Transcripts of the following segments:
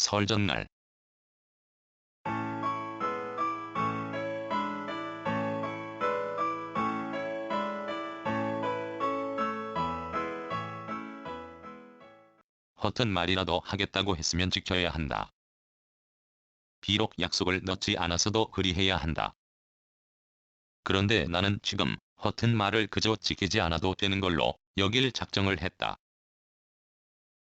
설 전날 허튼 말이라도 하겠다고 했으면 지켜야 한다. 비록 약속을 넣지 않았어도 그리해야 한다. 그런데 나는 지금 허튼 말을 그저 지키지 않아도 되는 걸로 여길 작정을 했다.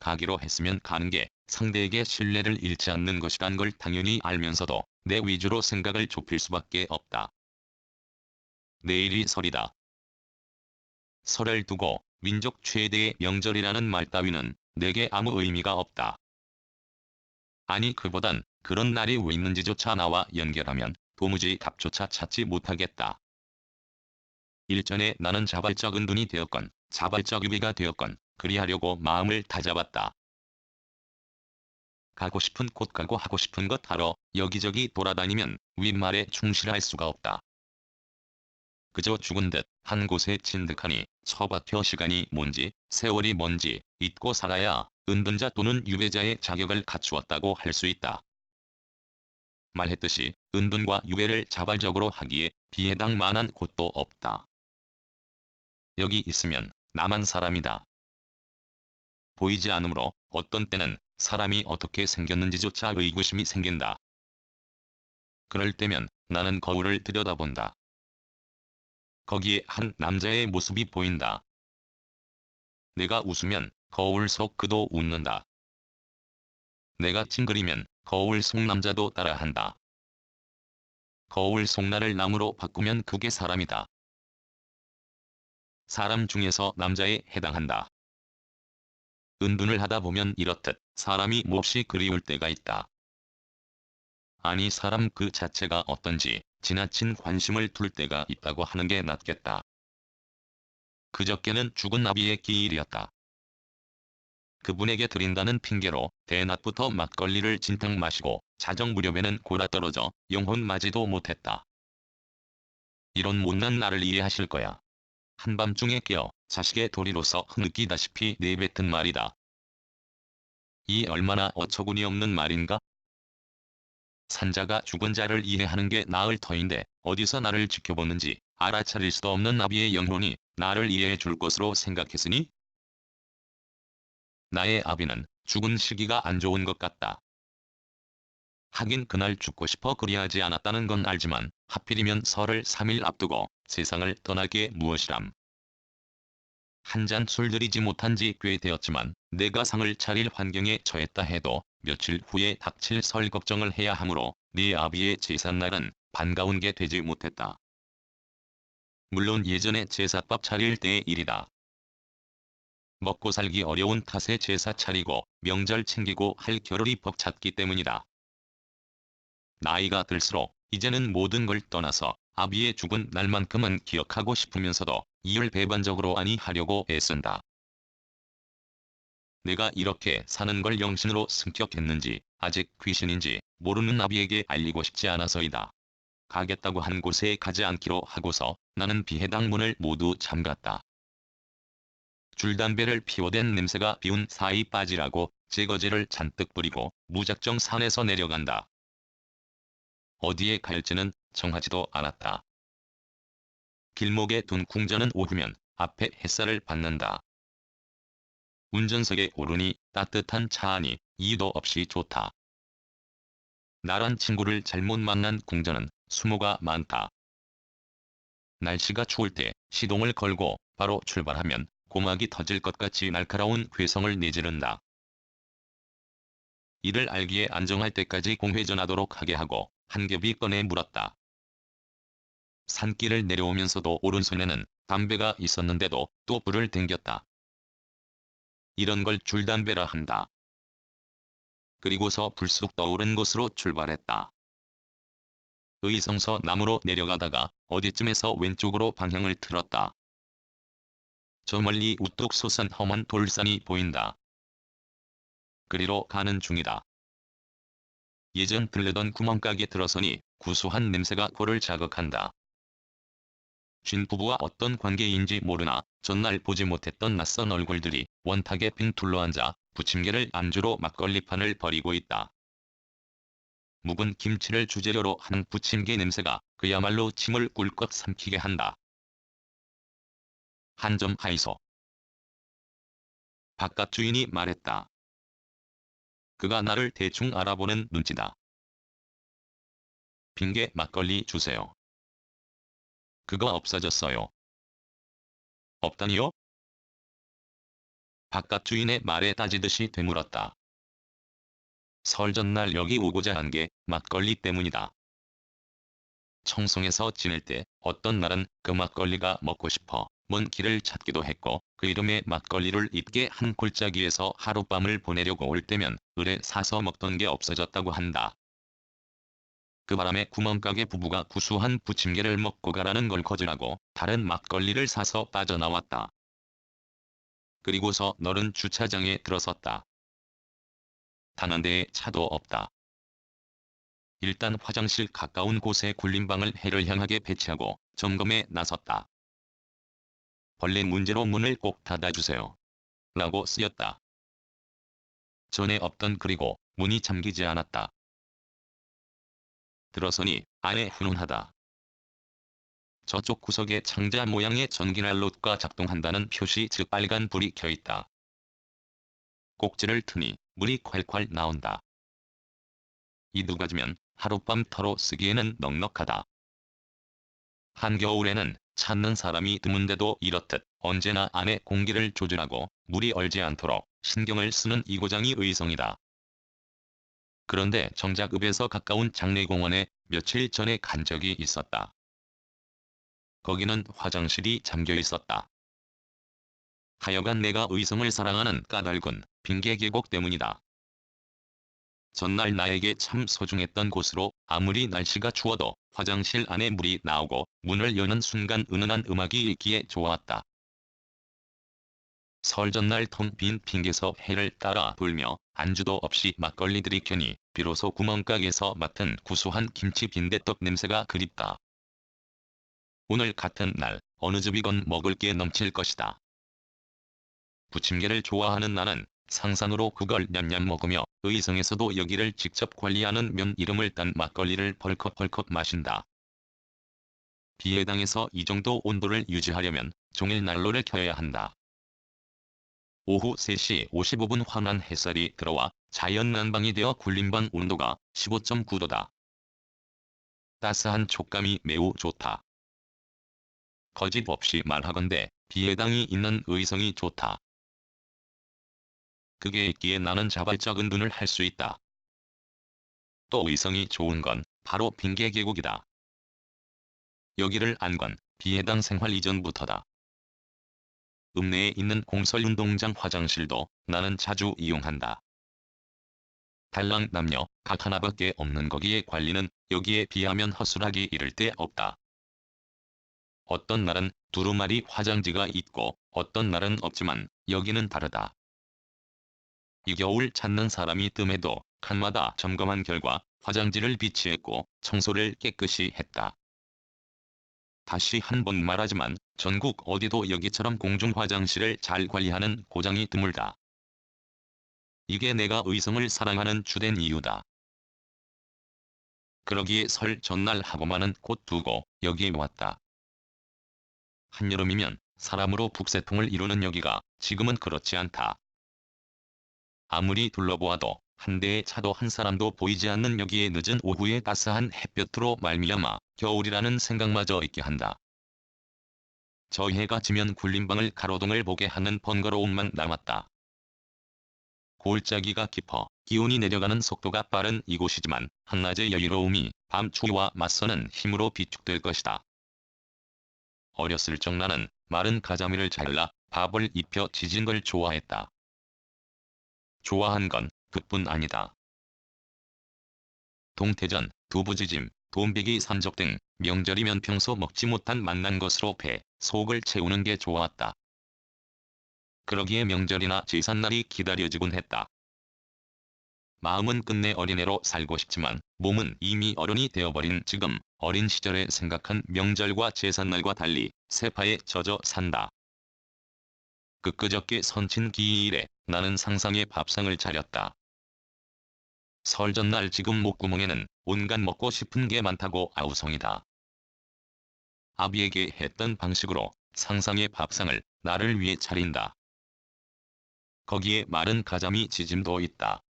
가기로 했으면 가는 게 상대에게 신뢰를 잃지 않는 것이란 걸 당연히 알면서도 내 위주로 생각을 좁힐 수밖에 없다. 내일이 설이다. 설을 두고 민족 최대의 명절이라는 말 따위는 내게 아무 의미가 없다. 아니 그보단 그런 날이 왜 있는지조차 나와 연결하면 도무지 답조차 찾지 못하겠다. 일전에 나는 자발적 은둔이 되었건 자발적 유비가 되었건 그리하려고 마음을 다잡았다. 가고 싶은 곳 가고 하고 싶은 것 하러 여기저기 돌아다니면 윗말에 충실할 수가 없다. 그저 죽은 듯 한 곳에 진득하니 처박혀 시간이 뭔지 세월이 뭔지 잊고 살아야 은둔자 또는 유배자의 자격을 갖추었다고 할 수 있다. 말했듯이 은둔과 유배를 자발적으로 하기에 비해당 만한 곳도 없다. 여기 있으면 나만 사람이다. 보이지 않으므로 어떤 때는 사람이 어떻게 생겼는지조차 의구심이 생긴다. 그럴 때면 나는 거울을 들여다본다. 거기에 한 남자의 모습이 보인다. 내가 웃으면 거울 속 그도 웃는다. 내가 찡그리면 거울 속 남자도 따라한다. 거울 속 나를 나무로 바꾸면 그게 사람이다. 사람 중에서 남자에 해당한다. 은둔을 하다 보면 이렇듯 사람이 몹시 그리울 때가 있다. 아니 사람 그 자체가 어떤지 지나친 관심을 둘 때가 있다고 하는 게 낫겠다. 그저께는 죽은 나비의 기일이었다. 그분에게 드린다는 핑계로 대낮부터 막걸리를 진탕 마시고 자정 무렵에는 골아떨어져 영혼 맞이도 못했다. 이런 못난 나를 이해하실 거야. 한밤중에 깨어 자식의 도리로서 흐느끼다시피 내뱉은 말이다. 이 얼마나 어처구니 없는 말인가? 산자가 죽은 자를 이해하는 게 나을 터인데 어디서 나를 지켜보는지 알아차릴 수도 없는 나비의 영혼이 나를 이해해 줄 것으로 생각했으니? 나의 아비는 죽은 시기가 안 좋은 것 같다. 하긴 그날 죽고 싶어 그리하지 않았다는 건 알지만 하필이면 설을 3일 앞두고 세상을 떠나게 무엇이람. 한 잔 술 들이지 못한 지 꽤 되었지만 내가 상을 차릴 환경에 처했다 해도 며칠 후에 닥칠 설 걱정을 해야 하므로 네 아비의 제삿날은 반가운 게 되지 못했다. 물론 예전에 제삿밥 차릴 때의 일이다. 먹고 살기 어려운 탓에 제사 차리고 명절 챙기고 할 겨를이 벅찼기 때문이다. 나이가 들수록 이제는 모든 걸 떠나서 아비의 죽은 날만큼은 기억하고 싶으면서도 이를 배반적으로 아니하려고 애쓴다. 내가 이렇게 사는 걸 영신으로 승격했는지 아직 귀신인지 모르는 아비에게 알리고 싶지 않아서이다. 가겠다고 한 곳에 가지 않기로 하고서 나는 비해당 문을 모두 잠갔다. 줄담배를 피워댄 냄새가 비운 사이 빠지라고 제거제를 잔뜩 뿌리고 무작정 산에서 내려간다. 어디에 갈지는 정하지도 않았다. 길목에 둔 궁전은 오후면 앞에 햇살을 받는다. 운전석에 오르니 따뜻한 차 안이 이유도 없이 좋다. 나란 친구를 잘못 만난 궁전은 수모가 많다. 날씨가 추울 때 시동을 걸고 바로 출발하면 고막이 터질 것 같이 날카로운 괴성을 내지른다. 이를 알기에 안정할 때까지 공회전하도록 하게 하고 한 겹이 꺼내 물었다. 산길을 내려오면서도 오른손에는 담배가 있었는데도 또 불을 댕겼다. 이런 걸 줄담배라 한다. 그리고서 불쑥 떠오른 곳으로 출발했다. 의성서 나무로 내려가다가 어디쯤에서 왼쪽으로 방향을 틀었다. 저 멀리 우뚝 솟은 험한 돌산이 보인다. 그리로 가는 중이다. 예전 들르던 구멍가게 들어서니 구수한 냄새가 코를 자극한다. 쥔 부부와 어떤 관계인지 모르나 전날 보지 못했던 낯선 얼굴들이 원탁에 빙 둘러앉아 부침개를 안주로 막걸리판을 벌이고 있다. 묵은 김치를 주재료로 한 부침개 냄새가 그야말로 침을 꿀꺽 삼키게 한다. 한 점 하이소. 바깥 주인이 말했다. 그가 나를 대충 알아보는 눈치다. 빙계 막걸리 주세요. 그거 없어졌어요. 없다니요? 바깥 주인의 말에 따지듯이 되물었다. 설 전날 여기 오고자 한 게 막걸리 때문이다. 청송에서 지낼 때 어떤 날은 그 막걸리가 먹고 싶어 먼 길을 찾기도 했고 그 이름의 막걸리를 잊게 한 골짜기에서 하룻밤을 보내려고 올 때면 을에 사서 먹던 게 없어졌다고 한다. 그 바람에 구멍가게 부부가 구수한 부침개를 먹고 가라는 걸 거절하고 다른 막걸리를 사서 빠져나왔다. 그리고서 너른 주차장에 들어섰다. 단 한 대의 차도 없다. 일단 화장실 가까운 곳에 굴림방을 해를 향하게 배치하고 점검에 나섰다. 벌레 문제로 문을 꼭 닫아주세요. 라고 쓰였다. 전에 없던 그리고 문이 잠기지 않았다. 들어서니 안에 훈훈하다. 저쪽 구석에 창자 모양의 전기난로가 작동한다는 표시 즉 빨간 불이 켜있다. 꼭지를 트니 물이 콸콸 나온다. 이 두 가지면 하룻밤 터로 쓰기에는 넉넉하다. 한겨울에는 찾는 사람이 드문데도 이렇듯 언제나 안에 공기를 조절하고 물이 얼지 않도록 신경을 쓰는 이 고장이 의성이다. 그런데 정작 읍에서 가까운 장례공원에 며칠 전에 간 적이 있었다. 거기는 화장실이 잠겨 있었다. 하여간 내가 의성을 사랑하는 까닭은 빙계 계곡 때문이다. 전날 나에게 참 소중했던 곳으로 아무리 날씨가 추워도 화장실 안에 물이 나오고 문을 여는 순간 은은한 음악이 있기에 좋았다. 설 전날 텅 빈 빙계서 해를 따라 돌며 안주도 없이 막걸리 들이켜니 비로소 구멍가게에서 맡은 구수한 김치 빈대떡 냄새가 그립다. 오늘 같은 날 어느 집이건 먹을 게 넘칠 것이다. 부침개를 좋아하는 나는 상상으로 그걸 냠냠 먹으며 의성에서도 여기를 직접 관리하는 면 이름을 딴 막걸리를 벌컥벌컥 마신다. 비해당에서 이 정도 온도를 유지하려면 종일 난로를 켜야 한다. 오후 3시 55분 환한 햇살이 들어와 자연 난방이 되어 굴림방 온도가 15.9도다. 따스한 촉감이 매우 좋다. 거짓없이 말하건대 비해당이 있는 의성이 좋다. 그게 있기에 나는 자발적인 눈을 할 수 있다. 또 의성이 좋은 건 바로 빙계 계곡이다. 여기를 안 건 비해당 생활 이전부터다. 읍내에 있는 공설운동장 화장실도 나는 자주 이용한다. 달랑 남녀 각 하나밖에 없는 거기에 관리는 여기에 비하면 허술하기 이를 데 없다. 어떤 날은 두루마리 화장지가 있고 어떤 날은 없지만 여기는 다르다. 이 겨울 찾는 사람이 뜸해도 칸마다 점검한 결과 화장지를 비치했고 청소를 깨끗이 했다. 다시 한 번 말하지만 전국 어디도 여기처럼 공중 화장실을 잘 관리하는 고장이 드물다. 이게 내가 의성을 사랑하는 주된 이유다. 그러기에 설 전날 하고만은 곧 두고 여기에 왔다. 한여름이면 사람으로 북새통을 이루는 여기가 지금은 그렇지 않다. 아무리 둘러보아도 한 대의 차도 한 사람도 보이지 않는 여기에 늦은 오후의 따스한 햇볕으로 말미암아 겨울이라는 생각마저 있게 한다. 저 해가 지면 굴림방을 가로등을 보게 하는 번거로움만 남았다. 골짜기가 깊어 기온이 내려가는 속도가 빠른 이곳이지만 한낮의 여유로움이 밤 추위와 맞서는 힘으로 비축될 것이다. 어렸을 적 나는 마른 가자미를 잘라 밥을 입혀 지진 걸 좋아했다. 좋아한 건 그뿐 아니다. 동태전, 두부지짐, 돈베기 산적 등 명절이면 평소 먹지 못한 맛난 것으로 배, 속을 채우는 게 좋았다. 그러기에 명절이나 제삿날이 기다려지곤 했다. 마음은 끝내 어린애로 살고 싶지만 몸은 이미 어른이 되어버린 지금 어린 시절에 생각한 명절과 제삿날과 달리 세파에 젖어 산다. 그저께 선친 기일에 나는 상상의 밥상을 차렸다. 설 전날 지금 목구멍에는 온갖 먹고 싶은 게 많다고 아우성이다. 아비에게 했던 방식으로 상상의 밥상을 나를 위해 차린다. 거기에 마른 가자미 지짐도 있다.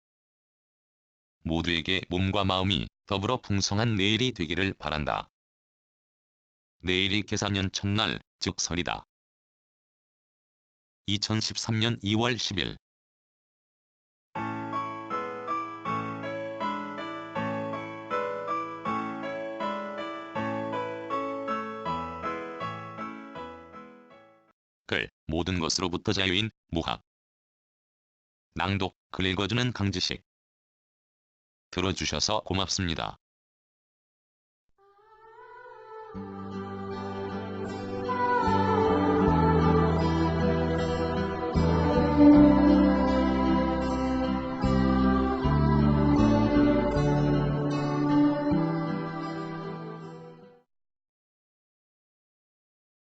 모두에게 몸과 마음이 더불어 풍성한 내일이 되기를 바란다. 내일이 계사년 첫날, 즉 설이다. 2013년 2월 10일 글, 모든 것으로부터 자유인 무학. 낭독, 글 읽어주는 강지식. 들어주셔서 고맙습니다.